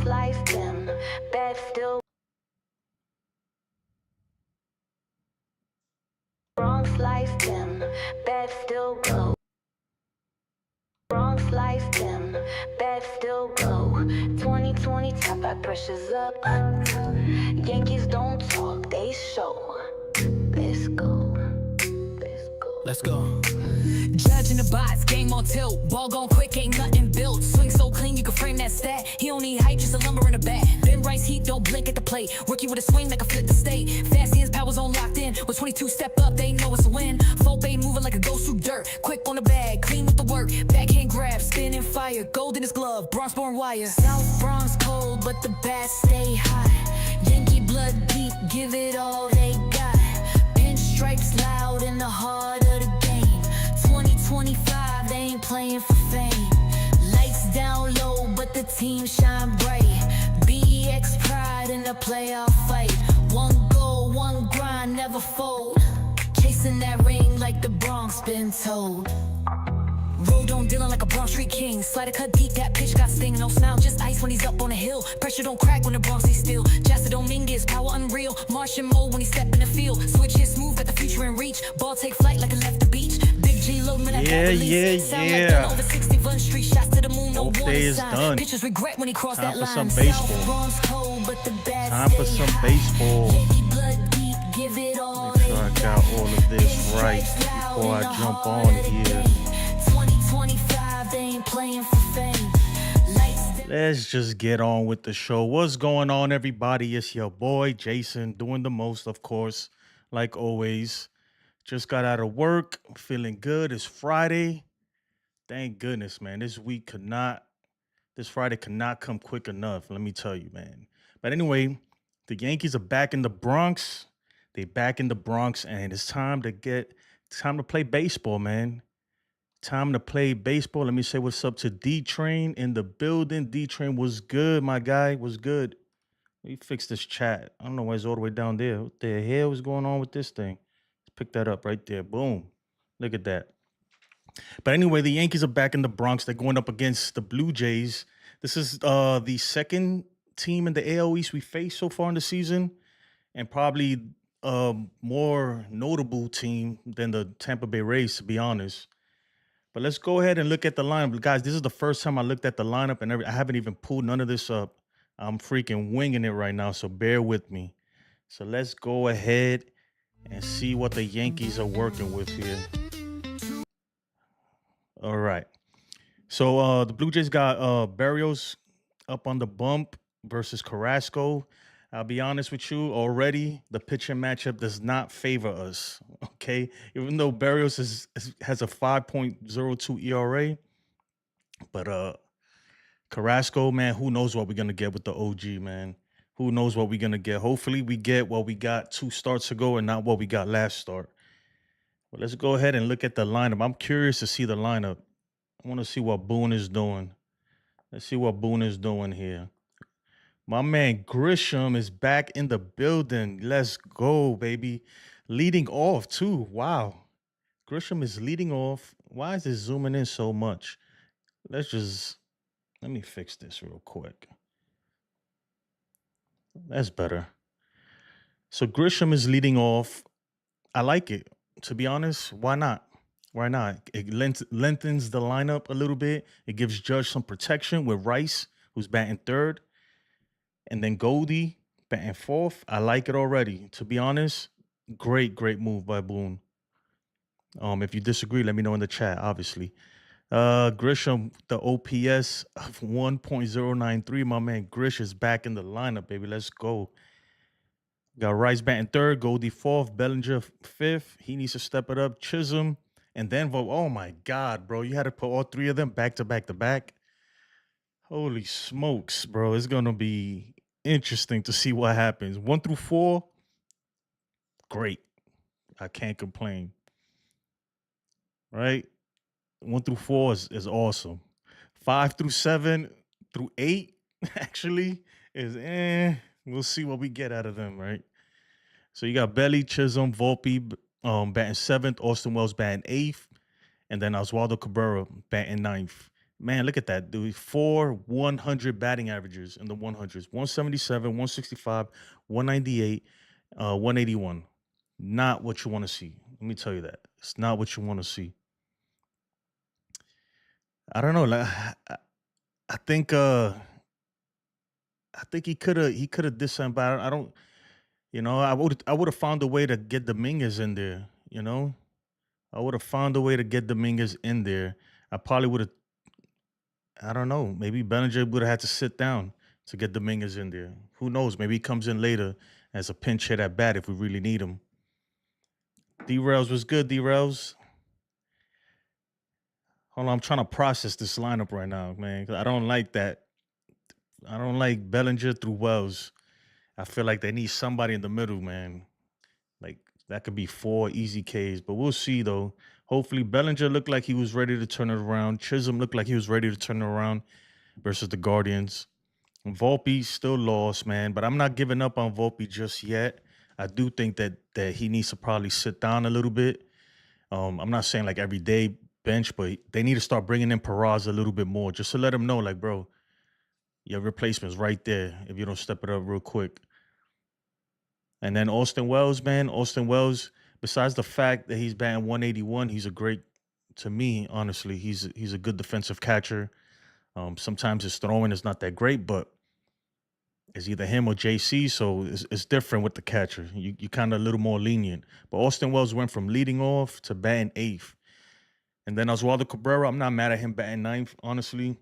sliced him, bed still wrong sliced him, bed still go. Wrong sliced him, bed still go. 2020 top back pressures up. Yankees don't talk, they show. Let's go. Let's go. Let's go. Judge in the box, game on tilt. Ball gone quick, ain't nothing built. Swing so clean, you can frame that stat. He don't need hype, just a lumber in the bat. Ben Rice heat, don't blink at the plate. Rookie with a swing that can flip the state. Fast hands, powers on locked in. With 22 step up, they know it's a win. Full fade moving like a ghost through dirt. Quick on the bag, clean with the work. Backhand grab, spin and fire. Gold in his glove, Bronx born wire. South Bronx cold, but the bats stay hot. Yankee blood deep, give it all they got. Pinstripes loud in the heart of the game. 2025, they ain't playing for fame. Lights down low, but the team shine bright. BX pride in the playoff fight. One goal, one grind, never fold. Chasing that ring like the Bronx been told. Road on Dylan like a Bronx Street King. Slider cut deep, that pitch got sting. No smile, just ice when he's up on the hill. Pressure don't crack when the Bronx is still. Jasper Dominguez, power unreal. Martian mode when he step in the field. Switch his smooth, got the future in reach. Ball take flight like it left the beach. Big G loading with that release. Sound like Dylan over 61st Street. Shots to the moon, no warning sign. Pitchers regret when he crossed that line. Time for some baseball. Cold, but the Time for some baseball. Give it all. Make sure I got all of this right before I jump on here. 2025, they ain't playing for fame. Let's just get on with the show. What's going on, everybody? It's your boy Jason, doing the most, of course, like always. Just got out of work, feeling good. It's Friday. Thank goodness, man. This Friday could not come quick enough. Let me tell you, man. But anyway, the Yankees are back in the Bronx. They back in the Bronx, and it's time to play baseball, man. Time to play baseball. Let me say what's up to D-Train in the building. D-Train was good, my guy. Was good. Let me fix this chat. I don't know why it's all the way down there. What the hell is going on with this thing? Let's pick that up right there. Boom. Look at that. But anyway, the Yankees are back in the Bronx. They're going up against the Blue Jays. This is the second team in the AL East we faced so far in the season, and probably a more notable team than the Tampa Bay Rays, to be honest. But let's go ahead and look at the lineup. Guys, this is the first time I looked at the lineup, and I haven't even pulled none of this up. I'm freaking winging it right now, so bear with me. So let's go ahead and see what the Yankees are working with here. All right. So the Blue Jays got Barrios up on the bump versus Carrasco. I'll be honest with you, already the pitching matchup does not favor us, okay? Even though Barrios has a 5.02 ERA, but Carrasco, man, who knows what we're going to get with the OG, man. Who knows what we're going to get. Hopefully we get what we got 2 starts ago and not what we got last start. But let's go ahead and look at the lineup. I'm curious to see the lineup. I want to see what Boone is doing. Let's see what Boone is doing here. My man Grisham is back in the building. Let's go, baby. Leading off, too. Wow. Grisham is leading off. Why is it zooming in so much? Let me fix this real quick. That's better. So Grisham is leading off. I like it. To be honest, why not? Why not? It lengthens the lineup a little bit. It gives Judge some protection with Rice, who's batting third. And then Goldie batting fourth. I like it already. To be honest, great move by Boone. If you disagree, let me know in the chat, obviously. Grisham, the OPS of 1.093. My man Grish is back in the lineup, baby. Let's go. Got Rice batting third, Goldie fourth, Bellinger fifth. He needs to step it up. Chisholm, and then oh my God, bro. You had to put all 3 of them back to back to back. Holy smokes, bro. It's going to be interesting to see what happens. 1 through 4, great. I can't complain. Right? 1 through 4 is awesome. 5 through 7 through 8, actually, is We'll see what we get out of them, right? So you got Belly, Chisholm, Volpe batting 7th, Austin Wells batting 8th, and then Oswaldo Cabrera batting 9th. Man, look at that, dude. 4 100 batting averages in the 100s: 177, 165, 198, 181. Not what you want to see. Let me tell you that. It's not what you want to see. I don't know. Like, I think I think he could have did something, but I don't. I would have found a way to get Dominguez in there. I would have found a way to get Dominguez in there. I probably would have. I don't know. Maybe Bellinger would have had to sit down to get Dominguez in there. Who knows? Maybe he comes in later as a pinch hit at bat if we really need him. D-Rails was good. D-Rails. Hold on, I'm trying to process this lineup right now, man. 'Cause I don't like that. I don't like Bellinger through Wells. I feel like they need somebody in the middle, man. Like that could be 4 easy Ks, but we'll see though. Hopefully, Bellinger looked like he was ready to turn it around. Chisholm looked like he was ready to turn it around versus the Guardians. Volpe still lost, man, but I'm not giving up on Volpe just yet. I do think that he needs to probably sit down a little bit. I'm not saying like every day bench, but they need to start bringing in Peraz a little bit more, just to let him know, like, bro, your replacement's right there if you don't step it up real quick. And then Austin Wells, man, Austin Wells. Besides the fact that he's batting 181, he's a great, to me, honestly, he's a good defensive catcher. Sometimes his throwing is not that great, but it's either him or JC, so it's different with the catcher. You kind of a little more lenient. But Austin Wells went from leading off to batting eighth. And then Oswaldo Cabrera, I'm not mad at him batting ninth, honestly,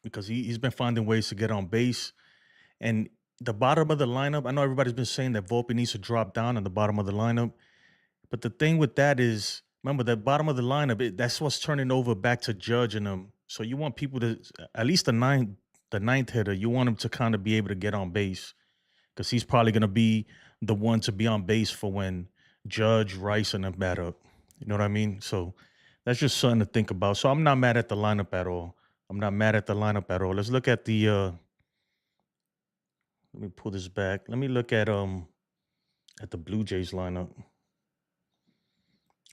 because he's been finding ways to get on base. And the bottom of the lineup, I know everybody's been saying that Volpe needs to drop down in the bottom of the lineup. But the thing with that is, remember, the bottom of the lineup, that's what's turning over back to Judge and them. So you want people to, at least the ninth hitter, you want him to kind of be able to get on base because he's probably going to be the one to be on base for when Judge, Rice, and them bat up. You know what I mean? So that's just something to think about. So I'm not mad at the lineup at all. I'm not mad at the lineup at all. Let's look at the. Let me pull this back. Let me look at the Blue Jays lineup.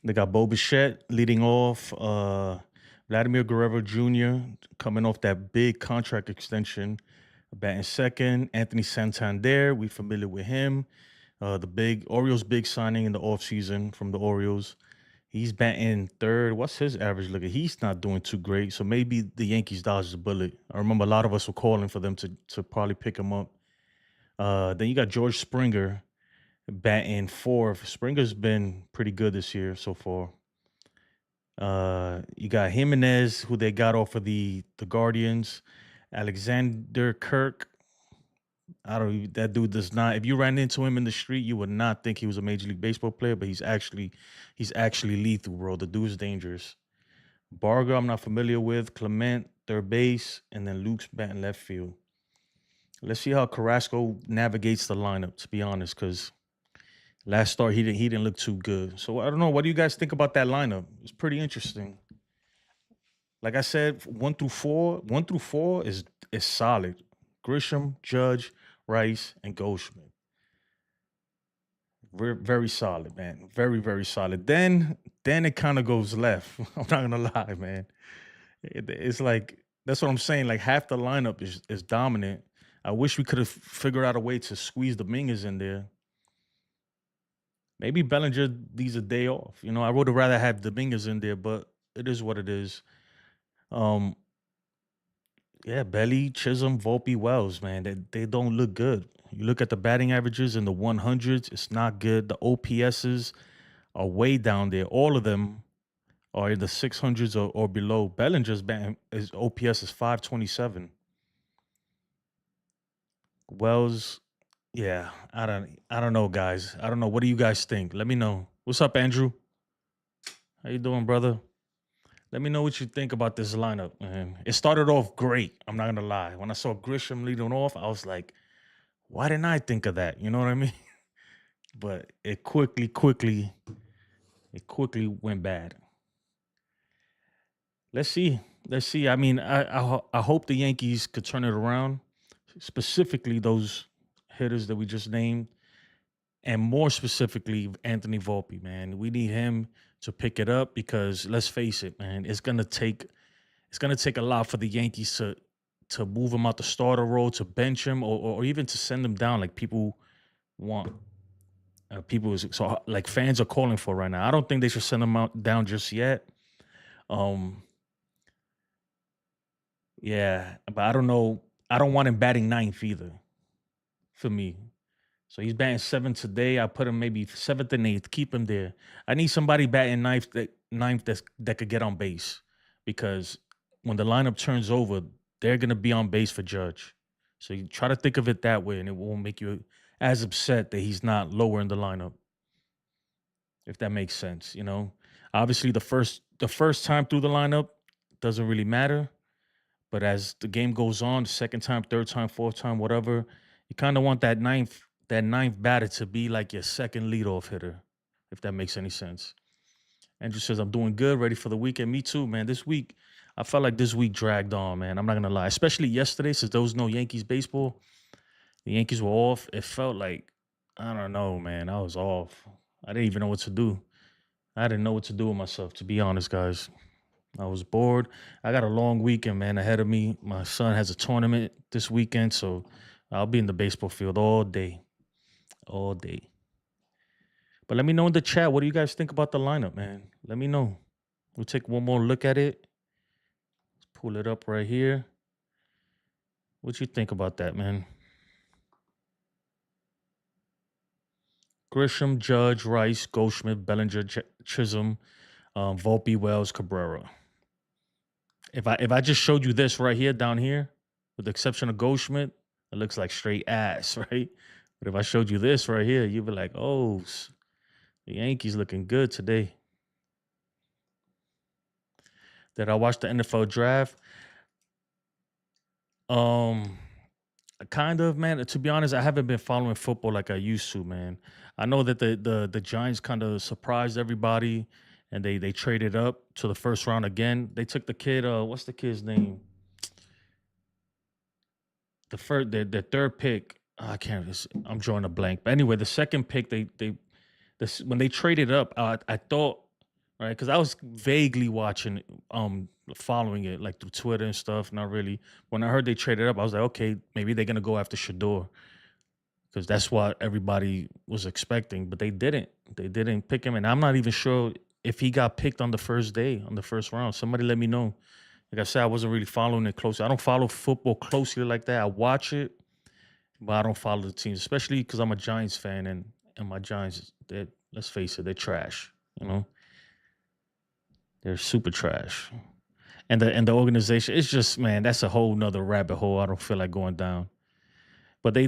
They got Bo Bichette leading off. Vladimir Guerrero Jr. coming off that big contract extension, batting second. Anthony Santander, we familiar with him. The Orioles big signing in the offseason from the Orioles. He's batting third. What's his average looking? He's not doing too great. So maybe the Yankees dodged a bullet. I remember a lot of us were calling for them to probably pick him up. Then you got George Springer batting fourth. Springer's been pretty good this year so far. You got Jimenez, who they got off of the Guardians. Alexander Kirk. That dude does not. If you ran into him in the street, you would not think he was a Major League Baseball player, but he's actually lethal, bro. The dude's dangerous. Barger, I'm not familiar with. Clement, third base, and then Luke's batting left field. Let's see how Carrasco navigates the lineup, to be honest, because last start he didn't look too good. So I don't know. What do you guys think about that lineup? It's pretty interesting. Like I said, 1 through 4 is solid. Grisham, Judge, Rice, and Goldschmidt. Very, very solid, man. Very, very solid. Then it kind of goes left. I'm not gonna lie, man. It's like that's what I'm saying. Like half the lineup is dominant. I wish we could have figured out a way to squeeze Dominguez in there. Maybe Bellinger needs a day off. I would have rather had Dominguez in there, but it is what it is. Um, yeah, Belly, Chisholm, Volpe, Wells, man, they don't look good. You look at the batting averages in the 100s, it's not good. The OPSs are way down there. All of them are in the 600s or below. Bellinger's his OPS is 527. Wells, yeah, I don't know, guys. I don't know. What do you guys think? Let me know. What's up, Andrew? How you doing, brother? Let me know what you think about this lineup, man. It started off great. I'm not gonna lie. When I saw Grisham leading off, I was like, why didn't I think of that? You know what I mean? But it quickly went bad. Let's see. I mean, I hope the Yankees could turn it around, specifically those hitters that we just named, and more specifically Anthony Volpe, man. We need him to pick it up because let's face it, man, it's gonna take it's gonna take a lot for the Yankees to move him out the starter role, to bench him, or even to send him down like people want. Like fans are calling for right now. I don't think they should send him out down just yet. Um, yeah, but I don't know. I don't want him batting ninth either for me. So he's batting seventh today. I put him maybe seventh and eighth. Keep him there. I need somebody batting ninth that could get on base, because when the lineup turns over, they're gonna be on base for Judge. So you try to think of it that way, and it won't make you as upset that he's not lower in the lineup, if that makes sense. Obviously the first time through the lineup doesn't really matter, but as the game goes on, the second time, third time, fourth time, whatever, you kind of want that ninth batter to be like your second leadoff hitter, if that makes any sense. Andrew says, I'm doing good, ready for the weekend. Me too, man. This week, I felt like this week dragged on, man. I'm not gonna lie. Especially yesterday, since there was no Yankees baseball. The Yankees were off. It felt like, I don't know, man. I was off. I didn't even know what to do. I didn't know what to do with myself, to be honest, guys. I was bored. I got a long weekend, man, ahead of me. My son has a tournament this weekend, so I'll be in the baseball field all day. All day. But let me know in the chat. What do you guys think about the lineup, man? Let me know. We'll take one more look at it. Let's pull it up right here. What you think about that, man? Grisham, Judge, Rice, Goldschmidt, Bellinger, Chisholm, Volpe, Wells, Cabrera. If I just showed you this right here, down here, with the exception of Goldschmidt, it looks like straight ass, right? But if I showed you this right here, you'd be like, oh, the Yankees looking good today. Did I watch the NFL draft? Kind of, man. To be honest, I haven't been following football like I used to, man. I know that the Giants kind of surprised everybody, and they traded up to the first round again. They took the kid. What's the kid's name? The third pick. I can't. I'm drawing a blank. But anyway, the second pick, when they traded up, I thought, right, because I was vaguely watching, following it like through Twitter and stuff. Not really. When I heard they traded up, I was like, okay, maybe they're gonna go after Shador, because that's what everybody was expecting. But they didn't. They didn't pick him, and I'm not even sure if he got picked on the first day, on the first round. Somebody let me know. Like I said, I wasn't really following it closely. I don't follow football closely like that. I watch it, but I don't follow the teams, especially because I'm a Giants fan, and my Giants, let's face it, they're trash. They're super trash. And the organization, it's just, man, that's a whole nother rabbit hole. I don't feel like going down. But they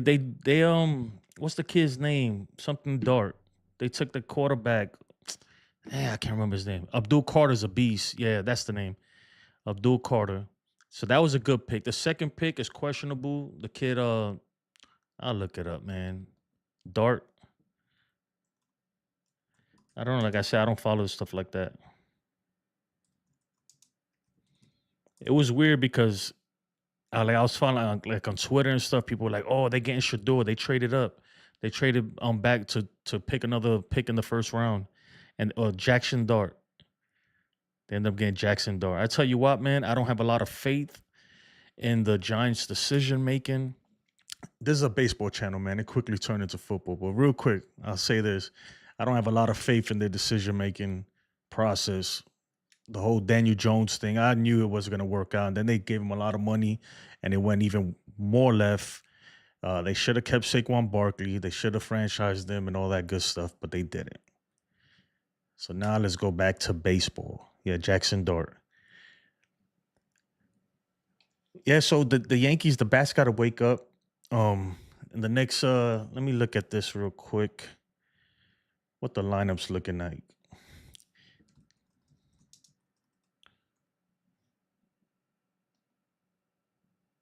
what's the kid's name? Something Dart. They took the quarterback. I can't remember his name. Abdul Carter's a beast. Yeah, that's the name. Abdul Carter. So that was a good pick. The second pick is questionable. The kid, I'll look it up, man. Dart. I don't know. Like I said, I don't follow stuff like that. It was weird because I was following on Twitter and stuff. People were like, "Oh, they're getting Shador. They traded up. They traded back to pick another pick in the first round, and Jackson Dart. They end up getting Jackson Dart. I tell you what, man, I don't have a lot of faith in the Giants' decision making. This is a baseball channel, man. It quickly turned into football, but real quick, I'll say this: I don't have a lot of faith in their decision making process. The whole Daniel Jones thing, I knew it wasn't going to work out. And then they gave him a lot of money, and it went even more left. They should have kept Saquon Barkley. They should have franchised them and all that good stuff, but they didn't. So now let's go back to baseball. Yeah, Jackson Dart. Yeah, so the Yankees, the bats got to wake up. In the next, let me look at this real quick. What the lineup's looking like.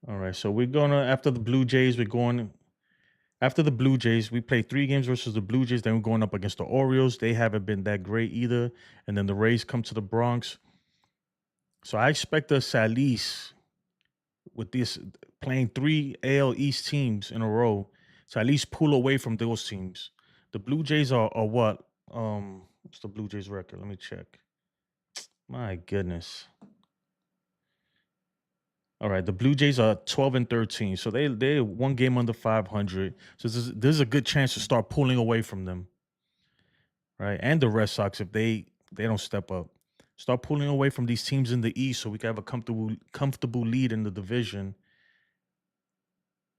All right, so we're gonna after the Blue Jays, after the Blue Jays, we play 3 games versus the Blue Jays. Then we're going up against the Orioles. They haven't been that great either. And then the Rays come to the Bronx. So I expect us at least with this playing 3 AL East teams in a row to at least pull away from those teams. The Blue Jays are what? What's the Blue Jays record? Let me check. My goodness. All right, the Blue Jays are 12 and 13, so they're one game under 500. So this is a good chance to start pulling away from them, right? And the Red Sox if they don't step up, start pulling away from these teams in the East, so we can have a comfortable lead in the division,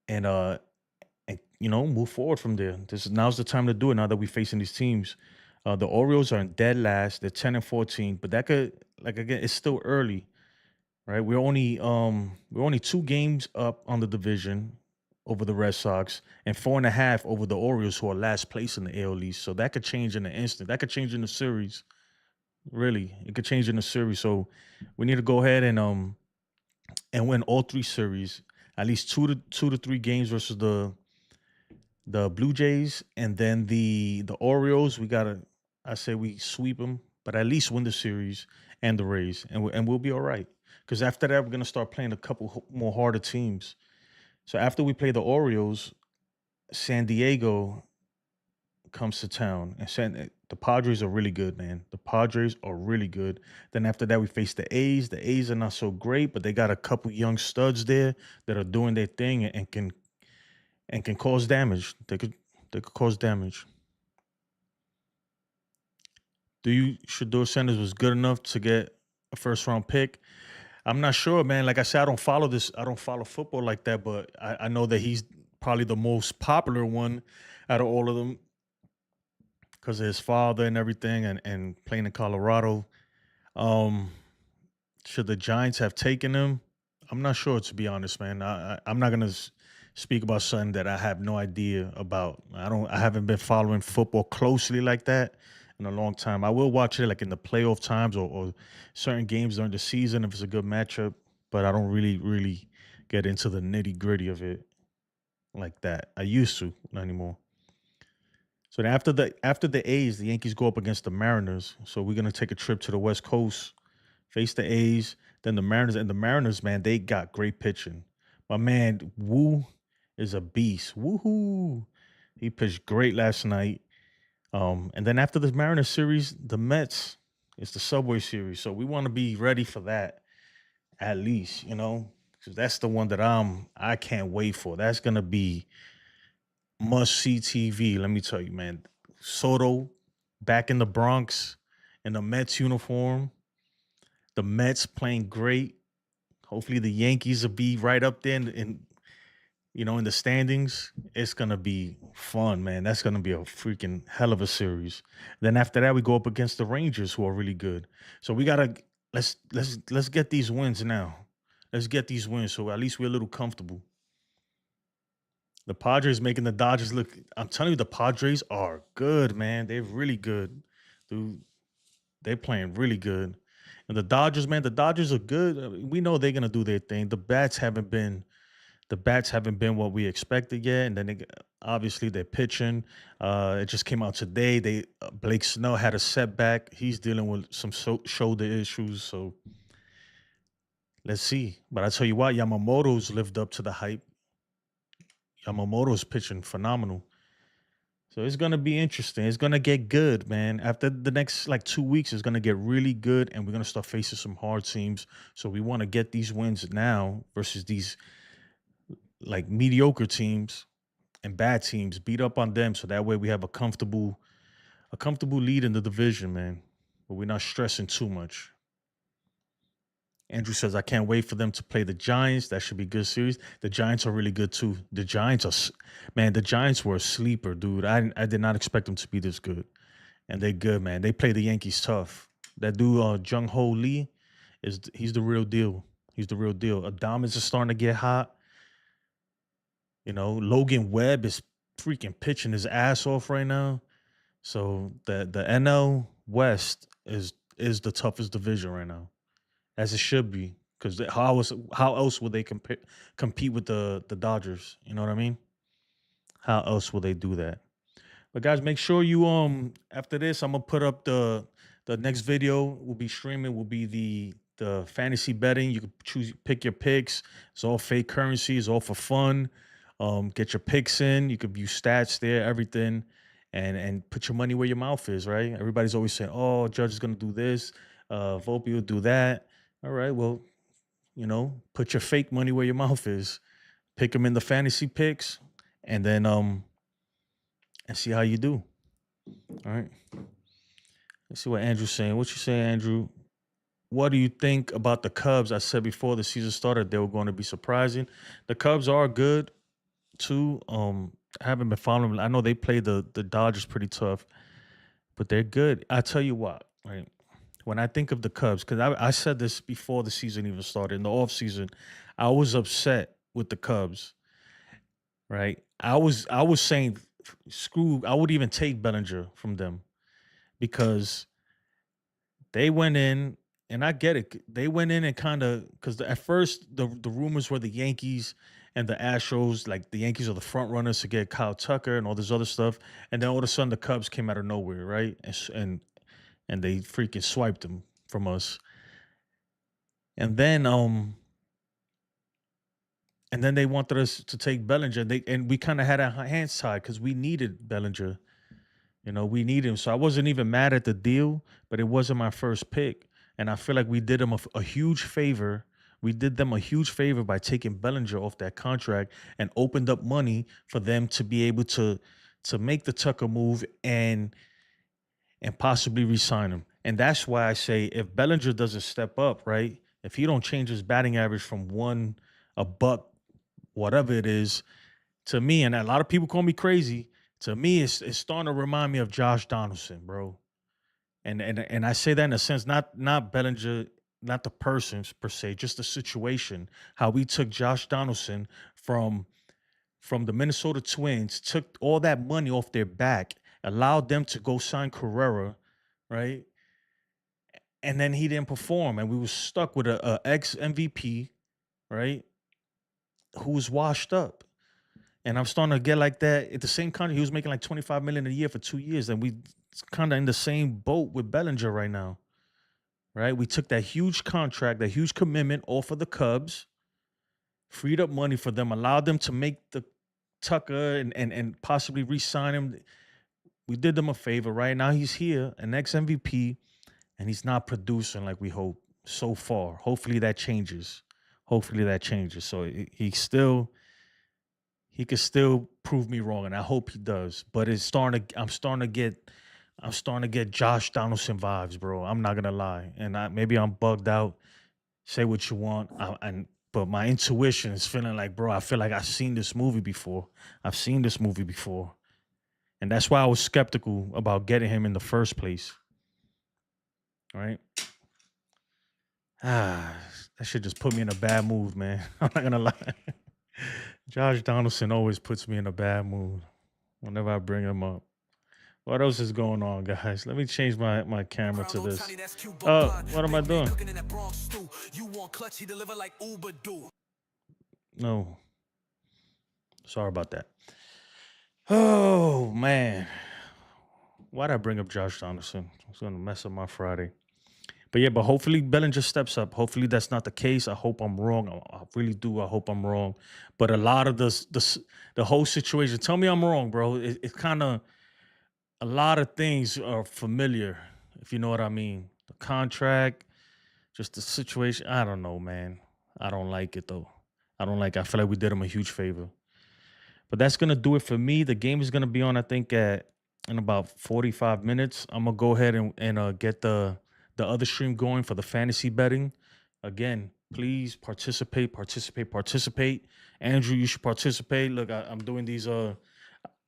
and move forward from there. Now's the time to do it. Now that we're facing these teams, the Orioles are in dead last. They're 10 and 14, but that could, like, again, it's still early, right? We're only 2 games up on the division over the Red Sox and 4.5 over the Orioles, who are last place in the AL East. So that could change in an instant. That could change in the series. Really, it could change in the series. So we need to go ahead and win all 3 series, at least 2 to 3 games versus the Blue Jays, and then the Orioles. I say we sweep them, but at least win the series and the Rays, and we'll be all right. Because after that, we're gonna start playing a couple more harder teams. So after we play the Orioles, San Diego comes to town, and the Padres are really good, man. The Padres are really good. Then after that, we face the A's. The A's are not so great, but they got a couple young studs there that are doing their thing and can cause damage. They could cause damage. Do you Shador Sanders was good enough to get a first round pick? I'm not sure, man. Like I said, I don't follow this. I don't follow football like that, but I know that he's probably the most popular one out of all of them because of his father and everything, and playing in Colorado. Um, should the Giants have taken him? I'm not sure, to be honest, man. I'm not gonna speak about something that I have no idea about. I haven't been following football closely like that in a long time. I will watch it like in the playoff times, or certain games during the season if it's a good matchup, but I don't really get into the nitty gritty of it like that. I used to, not anymore. So then after the A's, the Yankees go up against the Mariners. So we're gonna take a trip to the West Coast, face the A's, then the Mariners. And the Mariners, man, they got great pitching. My man Wu is a beast. Woohoo! He pitched great last night. And then after the Mariners series, the Mets, it's the Subway Series. So we want to be ready for that at least, because that's the one that I can't wait for. That's gonna be must see TV. Let me tell you, man. Soto back in the Bronx in the Mets uniform. The Mets playing great. Hopefully the Yankees will be right up there in the standings. It's gonna be fun, man. That's gonna be a freaking hell of a series. Then after that, we go up against the Rangers, who are really good. So we gotta let's get these wins now. Let's get these wins so at least we're a little comfortable. The Padres making the Dodgers look. I'm telling you, the Padres are good, man. They're really good, dude. They're playing really good. And the Dodgers, man, the Dodgers are good. We know they're gonna do their thing. The bats haven't been what we expected yet, and then obviously they're pitching. It just came out today. Blake Snell had a setback. He's dealing with some shoulder issues. So let's see. But I tell you what, Yamamoto's lived up to the hype. Yamamoto's pitching phenomenal. So it's gonna be interesting. It's gonna get good, man. After the next like 2 weeks, it's gonna get really good, and we're gonna start facing some hard teams. So we want to get these wins now versus these like mediocre teams and bad teams. Beat up on them, so that way we have a comfortable lead in the division, man. But we're not stressing too much. Andrew says, I can't wait for them to play the Giants. That should be a good series. The Giants are really good too. The Giants were a sleeper, dude. I did not expect them to be this good. And they're good, man. They play the Yankees tough. That dude, Jung Ho Lee, he's the real deal. He's the real deal. Adamas is starting to get hot. Logan Webb is freaking pitching his ass off right now. So the NL West is the toughest division right now, as it should be. Because how else would they compete with the Dodgers? You know what I mean? How else will they do that? But guys, make sure you after this, I'm gonna put up the next video will be streaming will be the fantasy betting. You can pick your picks. It's all fake currency. It's all for fun. Get your picks in. You could view stats there, everything, and put your money where your mouth is. Right? Everybody's always saying, "Oh, Judge is gonna do this. Volpe will do that." All right, well, put your fake money where your mouth is. Pick them in the fantasy picks, and then and see how you do. All right. Let's see what Andrew's saying. What you saying, Andrew? What do you think about the Cubs? I said before the season started they were going to be surprising. The Cubs are good too. I haven't been following them. I know they play the Dodgers pretty tough, but they're good. I tell you what, right? When I think of the Cubs, because I said this before the season even started, in the offseason, I was upset with the Cubs, right? I was saying screw, I would even take Bellinger from them because they went in, and I get it. They went in and kind of, because at first the rumors were the Yankees and the Astros, like the Yankees are the front runners to get Kyle Tucker and all this other stuff, and then all of a sudden the Cubs came out of nowhere, right? And they freaking swiped them from us, and then they wanted us to take Bellinger. And we kind of had our hands tied because we needed Bellinger. We need him. So I wasn't even mad at the deal, but it wasn't my first pick. And I feel like we did them a huge favor. We did them a huge favor by taking Bellinger off that contract and opened up money for them to be able to make the Tucker move and possibly re-sign him. And that's why I say if Bellinger doesn't step up, right? If he don't change his batting average from a buck, whatever it is, to me, and a lot of people call me crazy, to me, it's starting to remind me of Josh Donaldson, bro. And I say that in a sense, not Bellinger, not the person per se, just the situation. How we took Josh Donaldson from the Minnesota Twins, took all that money off their back, allowed them to go sign Carrera, right? And then he didn't perform, and we were stuck with a ex MVP, right? Who was washed up. And I'm starting to get like that. At the same contract, he was making like 25 million a year for 2 years. And we kind of in the same boat with Bellinger right now. Right? We took that huge contract, that huge commitment off of the Cubs, freed up money for them, allowed them to make the Tucker and possibly re-sign him. We did them a favor. Right now he's here, an ex-MVP, and he's not producing like we hope so far. Hopefully that changes. So he could still prove me wrong, and I hope he does. But I'm starting to get Josh Donaldson vibes, bro. I'm not gonna lie, and maybe I'm bugged out. Say what you want, but my intuition is feeling like, bro, I feel like I've seen this movie before. And that's why I was skeptical about getting him in the first place. All right. That shit just put me in a bad mood, man. I'm not gonna lie. Josh Donaldson always puts me in a bad mood whenever I bring him up. What else is going on, guys? Let me change my camera to this. What am I doing? No. Sorry about that. Oh, man. Why'd I bring up Josh Donaldson? It's going to mess up my Friday. But hopefully Bellinger steps up. Hopefully that's not the case. I hope I'm wrong. I really do. I hope I'm wrong. But a lot of the whole situation, tell me I'm wrong, bro. It's kind of, a lot of things are familiar, if you know what I mean. The contract, just the situation. I don't know, man. I don't like it, though. I feel like we did him a huge favor. But that's going to do it for me. The game is going to be on, I think, in about 45 minutes. I'm going to go ahead and get the other stream going for the fantasy betting. Again, please participate. Andrew, you should participate. Look, I'm doing these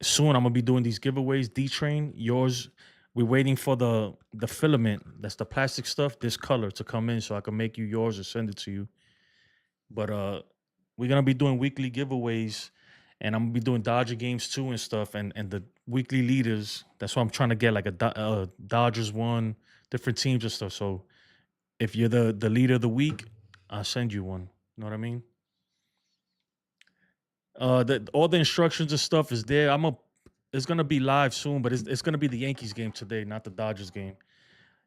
soon. I'm gonna be doing these giveaways. D-Train, yours. We're waiting for the filament. That's the plastic stuff, this color, to come in so I can make you yours or send it to you. But we're gonna be doing weekly giveaways, and I'm gonna be doing Dodger games too and stuff, and the weekly leaders. That's why I'm trying to get like a Dodgers one, different teams and stuff. So if you're the leader of the week, I'll send you one. You know what I mean? All the instructions and stuff is there. It's gonna be live soon, but it's gonna be the Yankees game today, not the Dodgers game.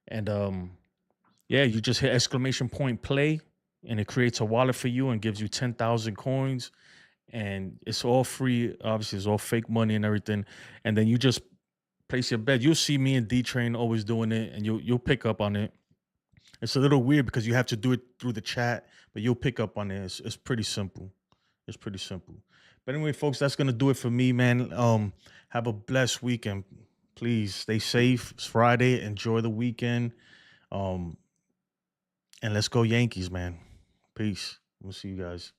And yeah, you just hit !play, and it creates a wallet for you and gives you 10,000 coins, and it's all free. Obviously, it's all fake money and everything. And then you just place your bet. You'll see me and D-Train always doing it, and you'll pick up on it. It's a little weird because you have to do it through the chat, but you'll pick up on it. It's pretty simple. It's pretty simple. But anyway, folks, that's gonna do it for me, man. Have a blessed weekend. Please stay safe. It's Friday. Enjoy the weekend. Um, and let's go Yankees, man. Peace. We'll see you guys.